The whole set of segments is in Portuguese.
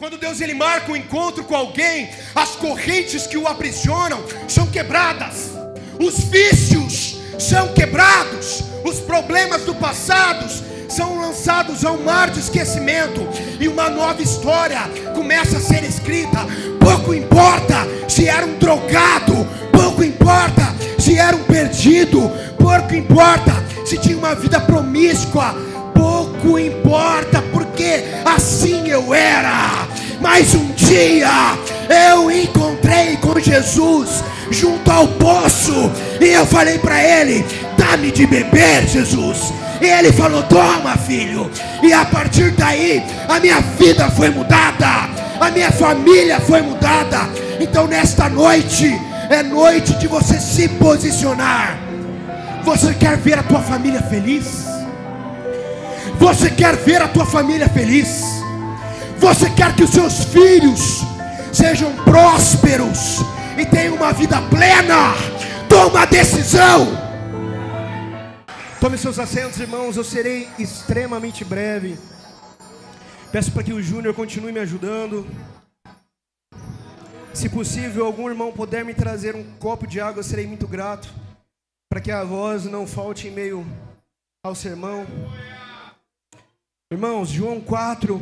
Quando Deus ele marca um encontro com alguém, as correntes que o aprisionam são quebradas, os vícios são quebrados, os problemas do passado são lançados ao mar de esquecimento, e uma nova história começa a ser escrita. Pouco importa se era um drogado, pouco importa se era um perdido, pouco importa se tinha uma vida promíscua, pouco importa, porque assim eu era. Mas um dia eu encontrei com Jesus junto ao poço, e eu falei para ele: dá-me de beber, Jesus. E ele falou: toma, filho. E a partir daí a minha vida foi mudada, a minha família foi mudada. Então nesta noite é noite de você se posicionar. Você quer ver a tua família feliz? Você quer ver a tua família feliz? Você quer que os seus filhos sejam prósperos e tenham uma vida plena? Toma a decisão. Tome seus assentos, irmãos. Eu serei extremamente breve. Peço para que o Júnior continue me ajudando. Se possível, algum irmão puder me trazer um copo de água, eu serei muito grato, para que a voz não falte em meio ao sermão. Irmãos, João 4,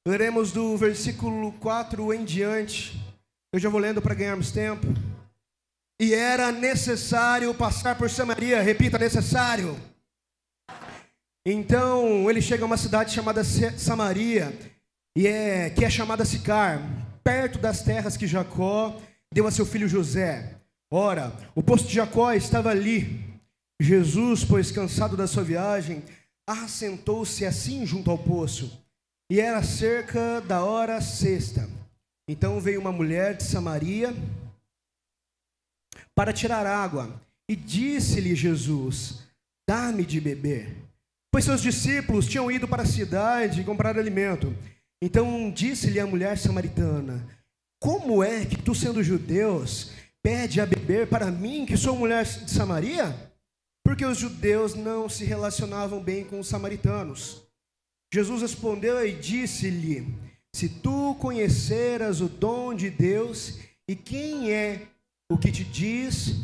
leremos do versículo 4 em diante. Eu já vou lendo para ganharmos tempo. E era necessário passar por Samaria. Repita: necessário. Então ele chega a uma cidade chamada Samaria, que é chamada Sicar, perto das terras que Jacó deu a seu filho José. Ora, o poço de Jacó estava ali. Jesus, pois cansado da sua viagem, assentou-se assim junto ao poço, e era cerca da hora sexta. Então veio uma mulher de Samaria para tirar água, e disse-lhe Jesus: dá-me de beber. Pois seus discípulos tinham ido para a cidade comprar alimento. Então disse-lhe a mulher samaritana: como é que tu, sendo judeus, pede a beber para mim, que sou mulher de Samaria? Porque os judeus não se relacionavam bem com os samaritanos. Jesus respondeu e disse-lhe: se tu conheceras o dom de Deus, e quem é o que te diz,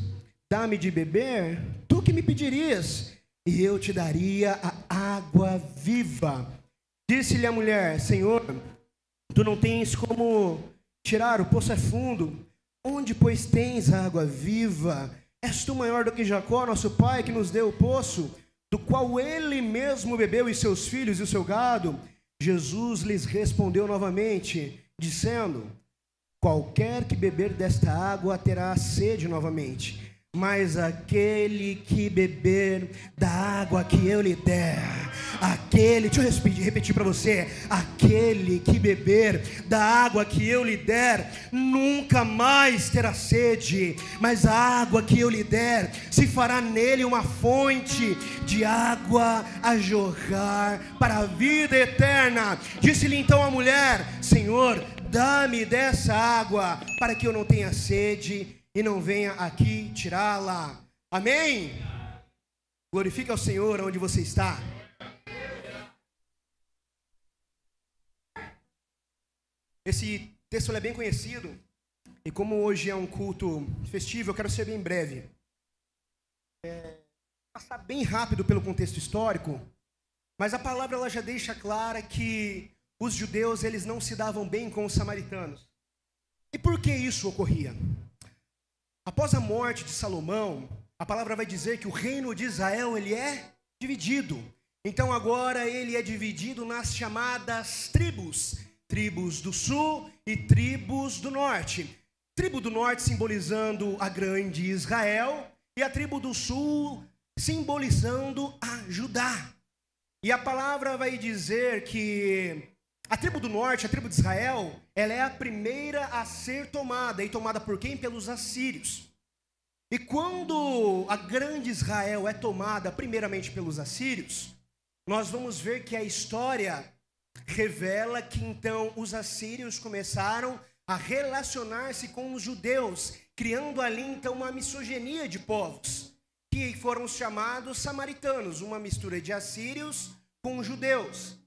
dá-me de beber, tu que me pedirias, e eu te daria a água viva. Disse-lhe a mulher: Senhor, tu não tens como tirar, o poço é fundo. Onde, pois, tens a água viva? És tu maior do que Jacó, nosso pai, que nos deu o poço, do qual ele mesmo bebeu, e seus filhos e o seu gado? Jesus lhes respondeu novamente, dizendo: qualquer que beber desta água terá sede novamente, mas aquele que beber da água que eu lhe der, deixa eu repetir para você: aquele que beber da água que eu lhe der, nunca mais terá sede, mas a água que eu lhe der, se fará nele uma fonte de água a jorrar para a vida eterna. Disse-lhe então a mulher: Senhor, dá-me dessa água, para que eu não tenha sede e não venha aqui tirá-la. Amém? Glorifique ao Senhor onde você está. Esse texto é bem conhecido, e como hoje é um culto festivo, eu quero ser bem breve. Passar bem rápido pelo contexto histórico, mas a palavra ela já deixa clara que os judeus eles não se davam bem com os samaritanos. E por que isso ocorria? Após a morte de Salomão, a palavra vai dizer que o reino de Israel ele é dividido. Então agora ele é dividido nas chamadas tribos. Tribos do sul e tribos do norte. Tribo do norte simbolizando a grande Israel, e a tribo do sul simbolizando a Judá. E a palavra vai dizer que a tribo do norte, a tribo de Israel, ela é a primeira a ser tomada. E tomada por quem? Pelos assírios. E quando a grande Israel é tomada primeiramente pelos assírios, nós vamos ver que a história revela que então os assírios começaram a relacionar-se com os judeus, criando ali então uma misoginia de povos, que foram chamados samaritanos, uma mistura de assírios com judeus.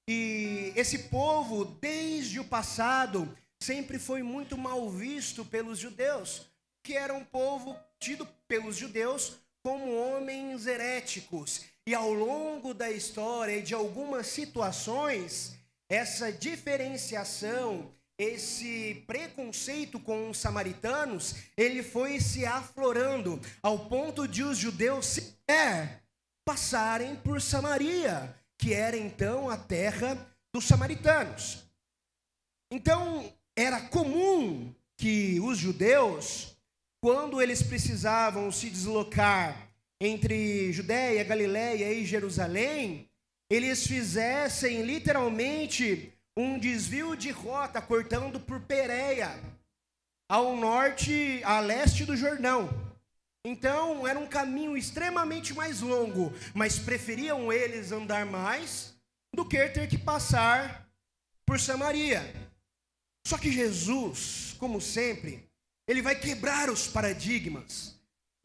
E esse povo, desde o passado, sempre foi muito mal visto pelos judeus, que era um povo tido pelos judeus como homens heréticos. E ao longo da história e de algumas situações, essa diferenciação, esse preconceito com os samaritanos, ele foi se aflorando, ao ponto de os judeus sequer passarem por Samaria, que era então a terra dos samaritanos. Então, era comum que os judeus, quando eles precisavam se deslocar entre Judéia, Galiléia e Jerusalém, eles fizessem literalmente um desvio de rota, cortando por Pérea, ao norte, a leste do Jordão. Então, era um caminho extremamente mais longo, mas preferiam eles andar mais do que ter que passar por Samaria. Só que Jesus, como sempre, ele vai quebrar os paradigmas.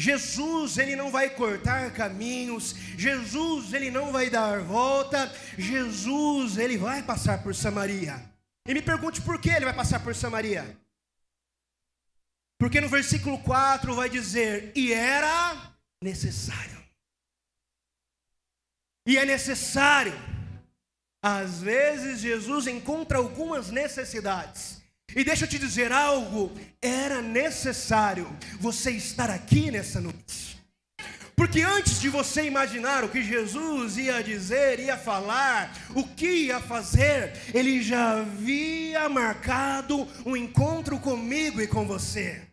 Jesus, ele não vai cortar caminhos. Jesus, ele não vai dar volta. Jesus, ele vai passar por Samaria. E me pergunte por que ele vai passar por Samaria. Porque no versículo 4 vai dizer, e era necessário. E é necessário. Às vezes Jesus encontra algumas necessidades. E deixa eu te dizer algo, era necessário você estar aqui nessa noite. Porque antes de você imaginar o que Jesus ia dizer, ia falar, o que ia fazer, ele já havia marcado um encontro comigo e com você.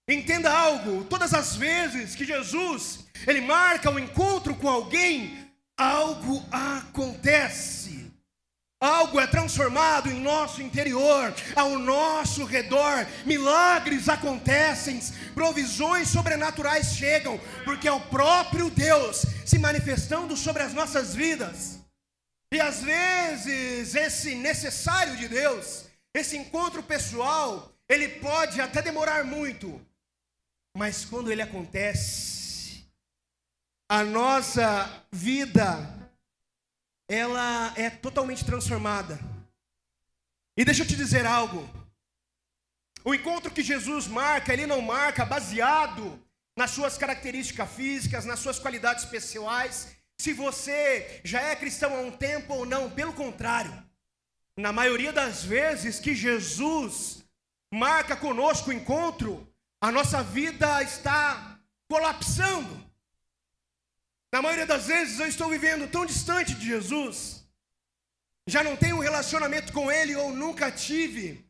Entenda algo, todas as vezes que Jesus, ele marca um encontro com alguém, algo acontece. Algo é transformado em nosso interior, ao nosso redor, milagres acontecem, provisões sobrenaturais chegam, porque é o próprio Deus se manifestando sobre as nossas vidas. E às vezes esse necessário de Deus, esse encontro pessoal, ele pode até demorar muito, mas quando ele acontece, a nossa vida, ela é totalmente transformada. E deixa eu te dizer algo. O encontro que Jesus marca, ele não marca baseado nas suas características físicas, nas suas qualidades pessoais, se você já é cristão há um tempo ou não. Pelo contrário, na maioria das vezes que Jesus marca conosco o encontro, a nossa vida está colapsando. Na maioria das vezes eu estou vivendo tão distante de Jesus, já não tenho um relacionamento com Ele ou nunca tive.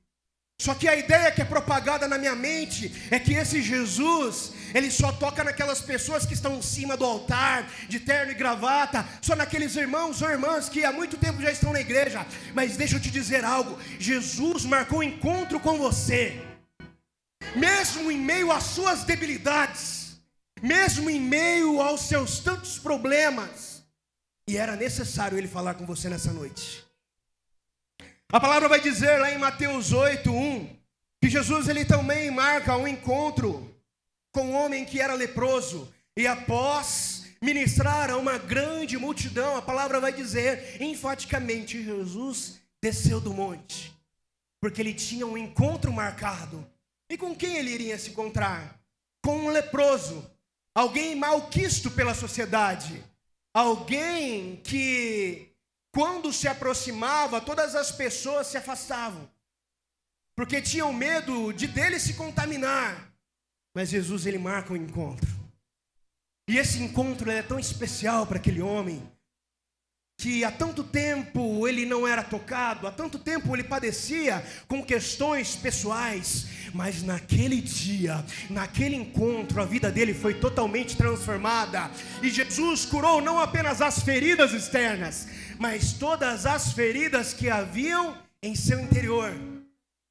Só que a ideia que é propagada na minha mente é que esse Jesus, ele só toca naquelas pessoas que estão em cima do altar, de terno e gravata, só naqueles irmãos ou irmãs que há muito tempo já estão na igreja. Mas deixa eu te dizer algo, Jesus marcou um encontro com você, mesmo em meio às suas debilidades, mesmo em meio aos seus tantos problemas, e era necessário ele falar com você nessa noite. A palavra vai dizer lá em Mateus 8:1, que Jesus ele também marca um encontro com um homem que era leproso, e após ministrar a uma grande multidão, a palavra vai dizer, enfaticamente, Jesus desceu do monte, porque ele tinha um encontro marcado. E com quem ele iria se encontrar? Com um leproso. Alguém malquisto pela sociedade, alguém que, quando se aproximava, todas as pessoas se afastavam, porque tinham medo de dele se contaminar. Mas Jesus, ele marca um encontro, e esse encontro é tão especial para aquele homem, que há tanto tempo ele não era tocado, há tanto tempo ele padecia com questões pessoais, mas naquele dia, naquele encontro, a vida dele foi totalmente transformada, e Jesus curou não apenas as feridas externas, mas todas as feridas que haviam em seu interior,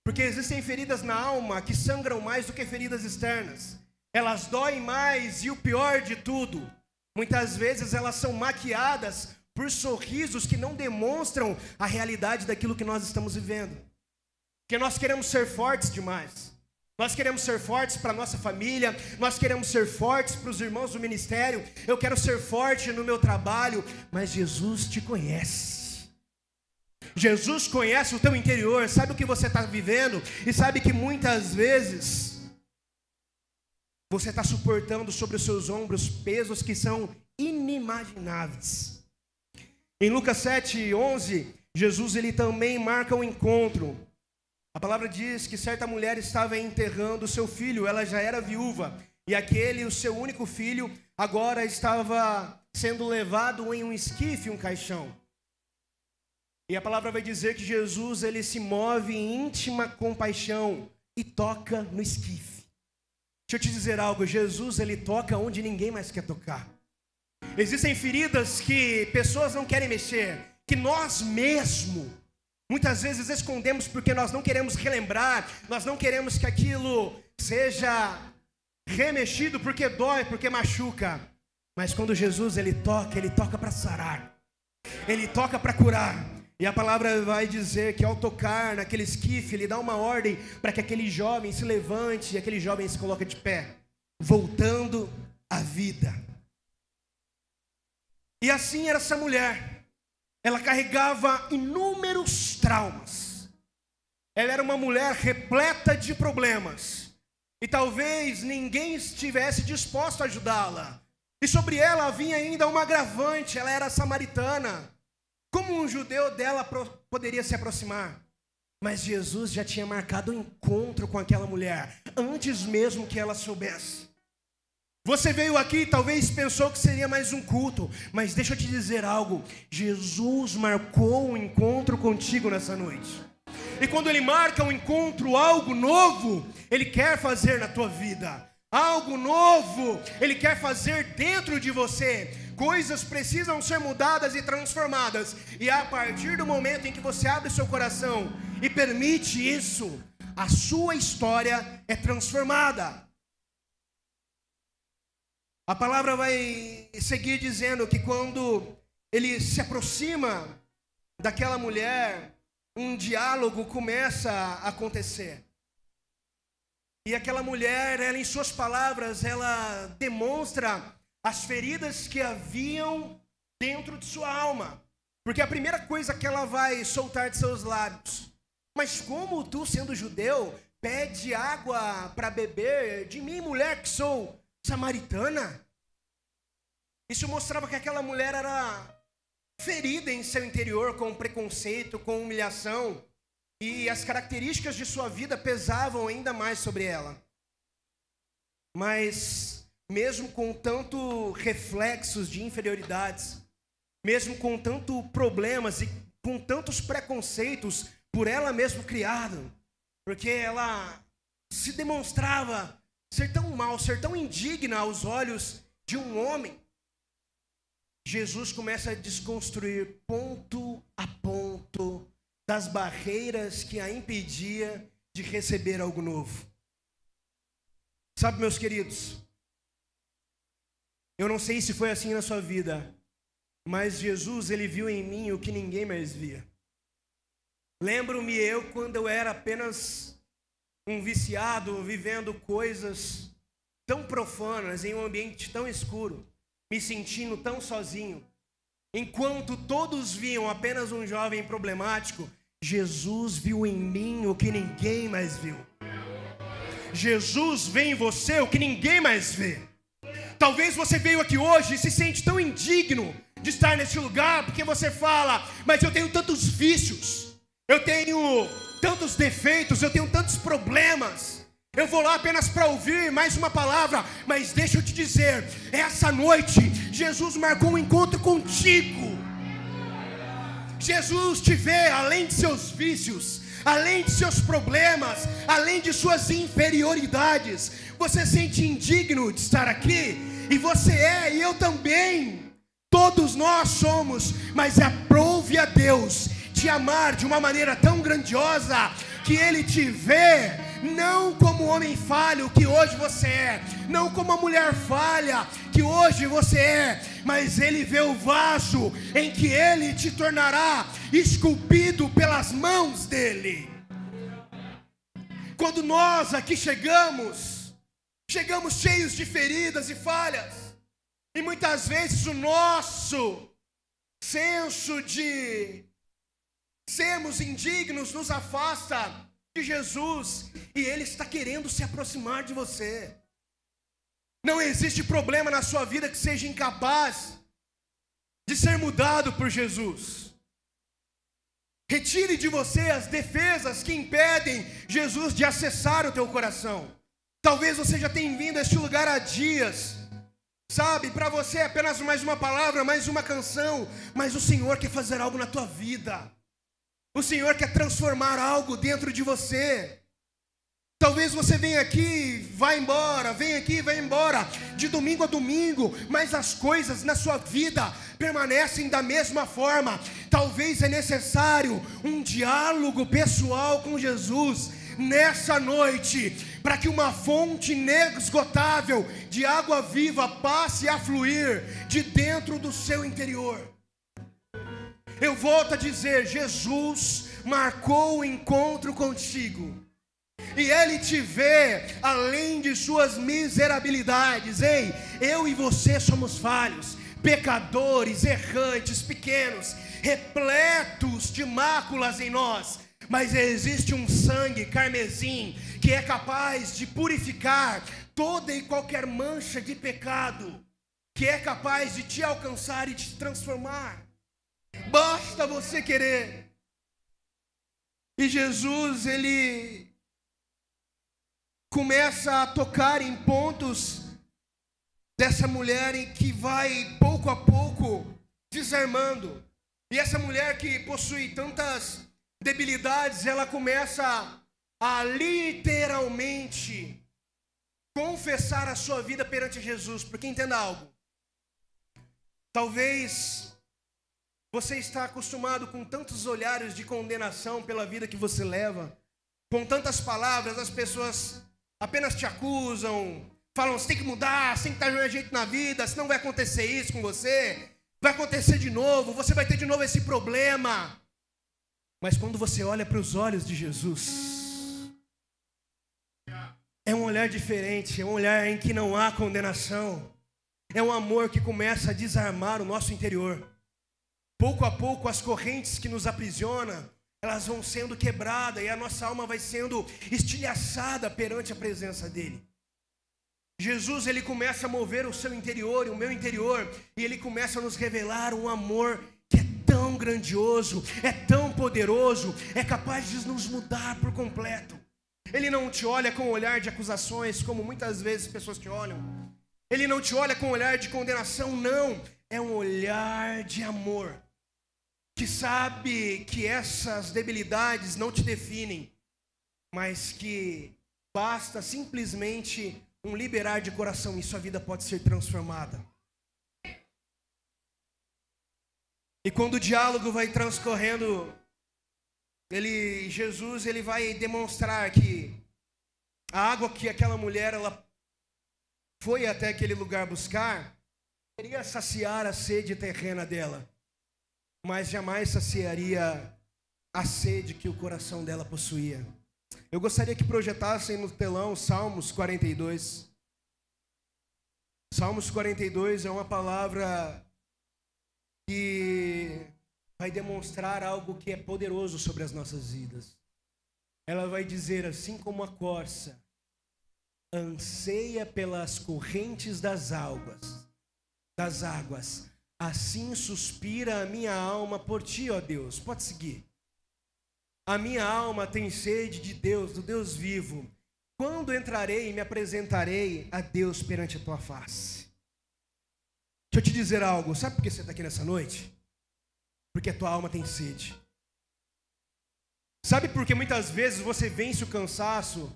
porque existem feridas na alma que sangram mais do que feridas externas, elas doem mais, e o pior de tudo, muitas vezes elas são maquiadas por sorrisos que não demonstram a realidade daquilo que nós estamos vivendo. Porque nós queremos ser fortes demais. Nós queremos ser fortes para a nossa família, nós queremos ser fortes para os irmãos do ministério, eu quero ser forte no meu trabalho, mas Jesus te conhece. Jesus conhece o teu interior, sabe o que você está vivendo e sabe que muitas vezes você está suportando sobre os seus ombros pesos que são inimagináveis. Em Lucas 7:11, Jesus ele também marca um encontro. A palavra diz que certa mulher estava enterrando seu filho, ela já era viúva, e aquele, o seu único filho, agora estava sendo levado em um esquife, um caixão. E a palavra vai dizer que Jesus ele se move em íntima compaixão e toca no esquife. Deixa eu te dizer algo, Jesus ele toca onde ninguém mais quer tocar. Existem feridas que pessoas não querem mexer, que nós mesmos muitas vezes escondemos porque nós não queremos relembrar, nós não queremos que aquilo seja remexido porque dói, porque machuca. Mas quando Jesus ele toca para sarar, ele toca para curar. E a palavra vai dizer que ao tocar naquele esquife, ele dá uma ordem para que aquele jovem se levante e aquele jovem se coloque de pé, voltando à vida. E assim era essa mulher. Ela carregava inúmeros traumas. Ela era uma mulher repleta de problemas. E talvez ninguém estivesse disposto a ajudá-la. E sobre ela havia ainda uma agravante, ela era samaritana. Como um judeu dela poderia se aproximar? Mas Jesus já tinha marcado um encontro com aquela mulher, antes mesmo que ela soubesse. Você veio aqui e talvez pensou que seria mais um culto, mas deixa eu te dizer algo, Jesus marcou um encontro contigo nessa noite. E quando Ele marca um encontro, algo novo, Ele quer fazer na tua vida. Algo novo, Ele quer fazer dentro de você. Coisas precisam ser mudadas e transformadas. E a partir do momento em que você abre seu coração e permite isso, a sua história é transformada. A palavra vai seguir dizendo que quando ele se aproxima daquela mulher, um diálogo começa a acontecer. E aquela mulher, ela em suas palavras, ela demonstra as feridas que haviam dentro de sua alma. Porque a primeira coisa que ela vai soltar de seus lábios: mas como tu, sendo judeu, pede água para beber de mim, mulher que sou samaritana? Isso mostrava que aquela mulher era ferida em seu interior com preconceito, com humilhação. E as características de sua vida pesavam ainda mais sobre ela. Mas mesmo com tanto reflexos de inferioridades, mesmo com tanto problemas e com tantos preconceitos por ela mesma criada, porque ela se demonstrava ser tão mal, ser tão indigna aos olhos de um homem, Jesus começa a desconstruir ponto a ponto das barreiras que a impedia de receber algo novo. Sabe, meus queridos, eu não sei se foi assim na sua vida, mas Jesus, ele viu em mim o que ninguém mais via. Lembro-me eu quando eu era apenas um viciado, vivendo coisas tão profanas, em um ambiente tão escuro, me sentindo tão sozinho. Enquanto todos viam apenas um jovem problemático, Jesus viu em mim o que ninguém mais viu. Jesus vê em você o que ninguém mais vê. Talvez você veio aqui hoje e se sente tão indigno de estar nesse lugar, porque você fala: mas eu tenho tantos vícios, eu tenho tantos defeitos, eu tenho tantos problemas. Eu vou lá apenas para ouvir mais uma palavra. Mas deixa eu te dizer, essa noite Jesus marcou um encontro contigo. Jesus te vê além de seus vícios, além de seus problemas, além de suas inferioridades. Você se sente indigno de estar aqui, e você é, e eu também. Todos nós somos, mas aprove a Deus te amar de uma maneira tão grandiosa que Ele te vê não como homem falho que hoje você é, não como a mulher falha que hoje você é, mas Ele vê o vaso em que Ele te tornará, esculpido pelas mãos dEle. Quando nós aqui chegamos cheios de feridas e falhas, e muitas vezes o nosso senso de sermos indignos nos afasta de Jesus, e Ele está querendo se aproximar de você. Não existe problema na sua vida que seja incapaz de ser mudado por Jesus. Retire de você as defesas que impedem Jesus de acessar o teu coração. Talvez você já tenha vindo a este lugar há dias, sabe, para você é apenas mais uma palavra, mais uma canção, mas o Senhor quer fazer algo na tua vida. O Senhor quer transformar algo dentro de você. Talvez você venha aqui, vá embora, venha aqui, vai embora, de domingo a domingo, mas as coisas na sua vida permanecem da mesma forma. Talvez é necessário um diálogo pessoal com Jesus nessa noite, para que uma fonte inesgotável de água viva passe a fluir de dentro do seu interior. Eu volto a dizer, Jesus marcou o encontro contigo. E Ele te vê além de suas miserabilidades. Ei, eu e você somos falhos, pecadores, errantes, pequenos, repletos de máculas em nós. Mas existe um sangue carmesim que é capaz de purificar toda e qualquer mancha de pecado, que é capaz de te alcançar e te transformar. Basta você querer. E Jesus, Ele começa a tocar em pontos dessa mulher em que vai pouco a pouco desarmando. E essa mulher que possui tantas debilidades, ela começa a literalmente confessar a sua vida perante Jesus. Porque entenda algo, talvez você está acostumado com tantos olhares de condenação pela vida que você leva, com tantas palavras, as pessoas apenas te acusam, falam, você tem que mudar, você tem que estar de um jeito na vida, senão vai acontecer isso com você, vai acontecer de novo, você vai ter de novo esse problema. Mas quando você olha para os olhos de Jesus, é um olhar diferente, é um olhar em que não há condenação, é um amor que começa a desarmar o nosso interior. Pouco a pouco as correntes que nos aprisionam, elas vão sendo quebradas e a nossa alma vai sendo estilhaçada perante a presença dEle. Jesus, Ele começa a mover o seu interior e o meu interior, e Ele começa a nos revelar um amor que é tão grandioso, é tão poderoso, é capaz de nos mudar por completo. Ele não te olha com um olhar de acusações, como muitas vezes as pessoas te olham. Ele não te olha com um olhar de condenação, não. É um olhar de amor, que sabe que essas debilidades não te definem, mas que basta simplesmente um liberar de coração e sua vida pode ser transformada. E quando o diálogo vai transcorrendo, Jesus vai demonstrar que a água que aquela mulher ela foi até aquele lugar buscar, queria saciar a sede terrena dela, mas jamais saciaria a sede que o coração dela possuía. Eu gostaria que projetassem no telão Salmos 42. Salmos 42 é uma palavra que vai demonstrar algo que é poderoso sobre as nossas vidas. Ela vai dizer, assim como a corça anseia pelas correntes das águas, assim suspira a minha alma por ti, ó Deus. Pode seguir. A minha alma tem sede de Deus, do Deus vivo. Quando entrarei e me apresentarei a Deus perante a tua face? Deixa eu te dizer algo. Sabe por que você está aqui nessa noite? Porque a tua alma tem sede. Sabe por que muitas vezes você vence o cansaço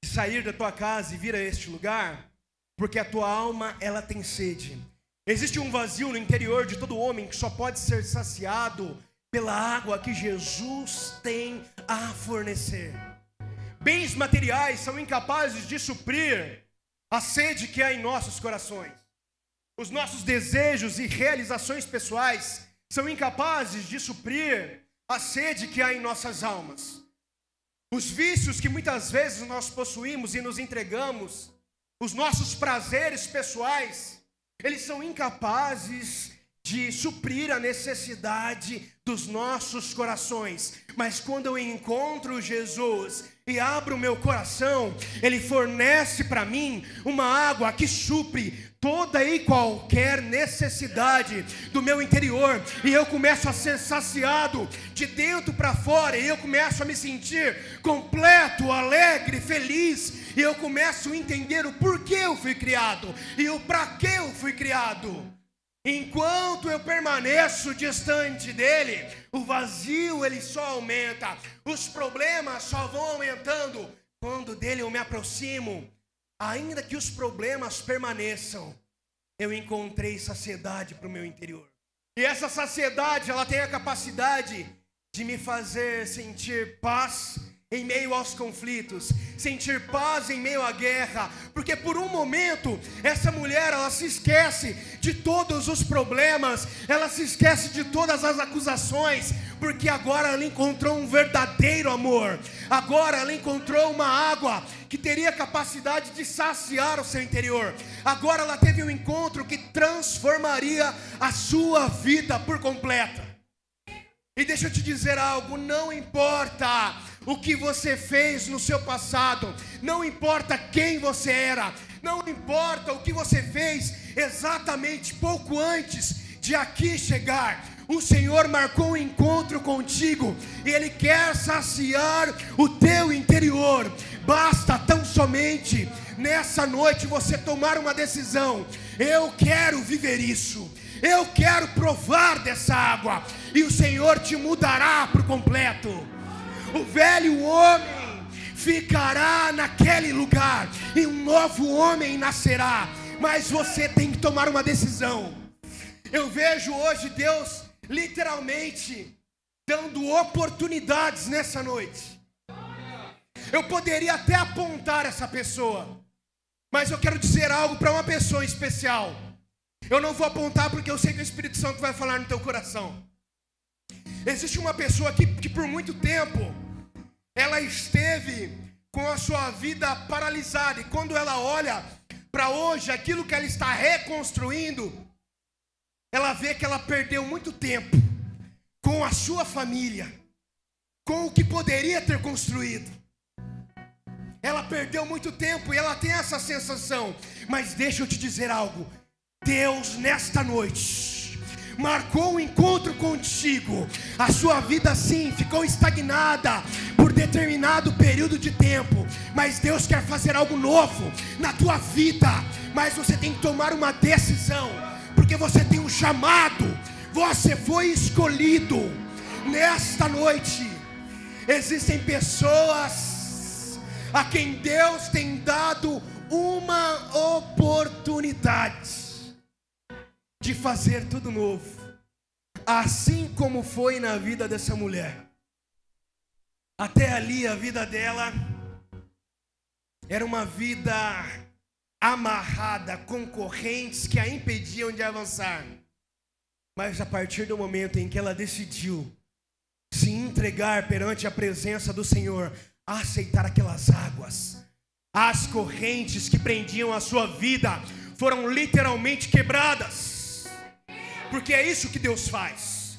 de sair da tua casa e vir a este lugar? Porque a tua alma, ela tem sede. Existe um vazio no interior de todo homem que só pode ser saciado pela água que Jesus tem a fornecer. Bens materiais são incapazes de suprir a sede que há em nossos corações. Os nossos desejos e realizações pessoais são incapazes de suprir a sede que há em nossas almas. Os vícios que muitas vezes nós possuímos e nos entregamos, os nossos prazeres pessoais, eles são incapazes de suprir a necessidade dos nossos corações. Mas quando eu encontro Jesus e abro o meu coração, Ele fornece para mim uma água que supre toda e qualquer necessidade do meu interior, e eu começo a ser saciado de dentro para fora, e eu começo a me sentir completo, alegre, feliz, e eu começo a entender o porquê eu fui criado e o para que eu fui criado. Enquanto eu permaneço distante dele, o vazio ele só aumenta, os problemas só vão aumentando. Quando dele eu me aproximo, ainda que os problemas permaneçam, eu encontrei saciedade para o meu interior. E essa saciedade, ela tem a capacidade de me fazer sentir paz em meio aos conflitos, sentir paz em meio à guerra, porque por um momento, essa mulher, ela se esquece de todos os problemas, ela se esquece de todas as acusações, porque agora ela encontrou um verdadeiro amor, agora ela encontrou uma água que teria capacidade de saciar o seu interior, agora ela teve um encontro que transformaria a sua vida por completa. E deixa eu te dizer algo, não importa o que você fez no seu passado, não importa quem você era, não importa o que você fez exatamente pouco antes de aqui chegar, o Senhor marcou um encontro contigo e Ele quer saciar o teu interior. Basta tão somente nessa noite você tomar uma decisão: eu quero viver isso, eu quero provar dessa água, e o Senhor te mudará por completo. O velho homem ficará naquele lugar e um novo homem nascerá, mas você tem que tomar uma decisão. Eu vejo hoje Deus literalmente dando oportunidades nessa noite. Eu poderia até apontar essa pessoa, mas eu quero dizer algo para uma pessoa especial. Eu não vou apontar porque eu sei que o Espírito Santo vai falar no teu coração. Existe uma pessoa aqui que por muito tempo ela esteve com a sua vida paralisada, e quando ela olha para hoje, aquilo que ela está reconstruindo, ela vê que ela perdeu muito tempo com a sua família, com o que poderia ter construído. Ela perdeu muito tempo e ela tem essa sensação. Mas deixa eu te dizer algo: Deus nesta noite marcou um encontro contigo. A sua vida sim ficou estagnada por determinado período de tempo, mas Deus quer fazer algo novo na tua vida. Mas você tem que tomar uma decisão, porque você tem um chamado, você foi escolhido. Nesta noite existem pessoas a quem Deus tem dado uma oportunidade de fazer tudo novo, assim como foi na vida dessa mulher. Até ali a vida dela era uma vida amarrada, com correntes que a impediam de avançar. Mas a partir do momento em que ela decidiu se entregar perante a presença do Senhor, a aceitar aquelas águas, as correntes que prendiam a sua vida foram literalmente quebradas. Porque é isso que Deus faz.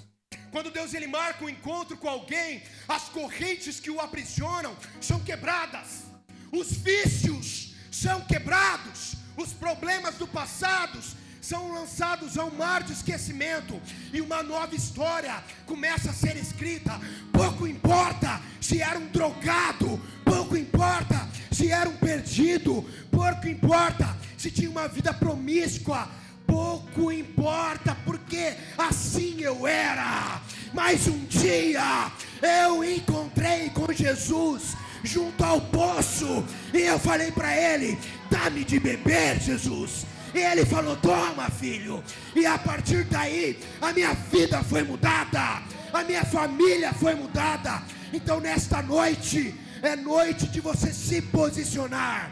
Quando Deus ele marca um encontro com alguém, as correntes que o aprisionam são quebradas, os vícios são quebrados, os problemas do passado são lançados ao mar de esquecimento, e uma nova história começa a ser escrita. Pouco importa se era um drogado, pouco importa se era um perdido, pouco importa se tinha uma vida promíscua, pouco importa, porque assim eu era. Mas um dia eu encontrei com Jesus junto ao poço, e eu falei para ele: dá-me de beber, Jesus. E ele falou: toma, filho. E a partir daí a minha vida foi mudada, a minha família foi mudada. Então nesta noite é noite de você se posicionar.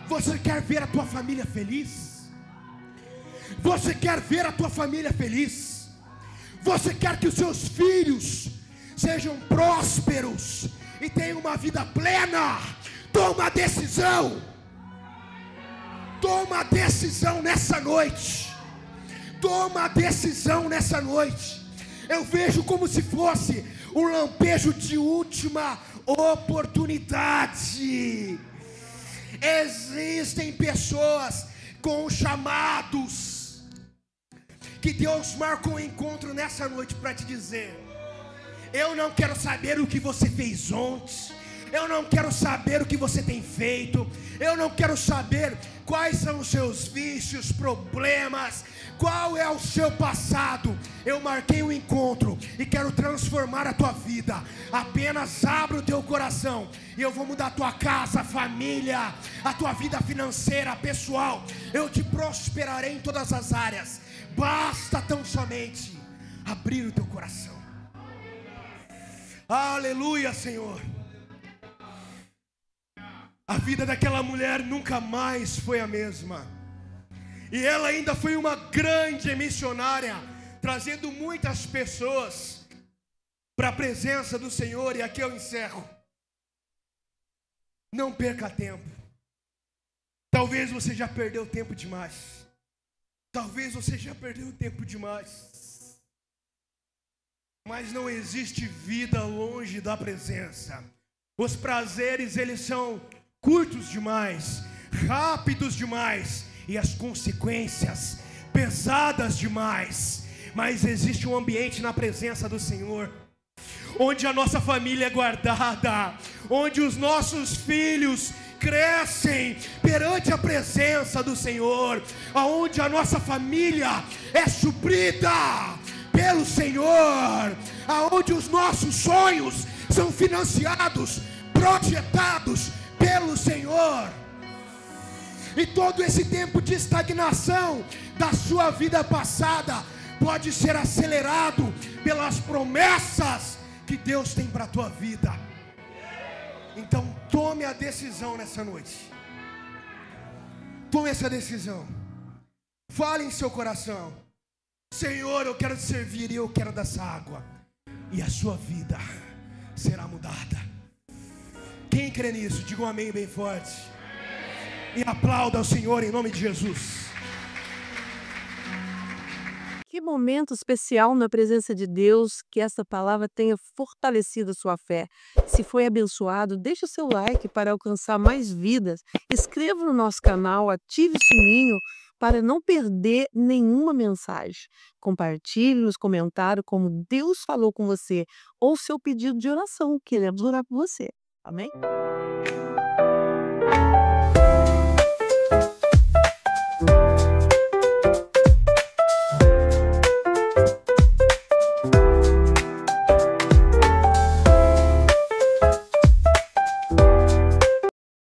Você quer ver a tua família feliz? Você quer ver a tua família feliz? Você quer que os seus filhos sejam prósperos e tenham uma vida plena? Toma a decisão. Toma a decisão nessa noite. Toma a decisão nessa noite. Eu vejo como se fosse um lampejo de última oportunidade. Existem pessoas com chamados que Deus marcou um encontro nessa noite para te dizer: eu não quero saber o que você fez ontem, eu não quero saber o que você tem feito, eu não quero saber quais são os seus vícios, problemas, qual é o seu passado. Eu marquei um encontro e quero transformar a tua vida. Apenas abra o teu coração e eu vou mudar a tua casa, a família, a tua vida financeira, pessoal. Eu te prosperarei em todas as áreas. Basta tão somente abrir o teu coração. Aleluia, Senhor. A vida daquela mulher nunca mais foi a mesma. E ela ainda foi uma grande missionária, trazendo muitas pessoas para a presença do Senhor. E aqui eu encerro. Não perca tempo. Talvez você já perdeu tempo demais. Talvez você já perdeu tempo demais. Mas não existe vida longe da presença. Os prazeres, eles são curtos demais, rápidos demais, e as consequências pesadas demais. Mas existe um ambiente na presença do Senhor, onde a nossa família é guardada, onde os nossos filhos crescem perante a presença do Senhor, aonde a nossa família é suprida pelo Senhor, aonde os nossos sonhos são financiados, projetados pelo Senhor. E todo esse tempo de estagnação da sua vida passada pode ser acelerado pelas promessas que Deus tem para a tua vida. Então tome a decisão nessa noite. Tome essa decisão. Fale em seu coração: Senhor, eu quero te servir e eu quero dessa água. E a sua vida será mudada. Quem crê nisso, diga um amém bem forte. E aplauda ao Senhor em nome de Jesus. Que momento especial na presença de Deus, que essa palavra tenha fortalecido a sua fé. Se foi abençoado, deixe o seu like para alcançar mais vidas. Inscreva no nosso canal, ative o sininho para não perder nenhuma mensagem. Compartilhe nos comentários como Deus falou com você ou seu pedido de oração. Queremos orar por você. Amém?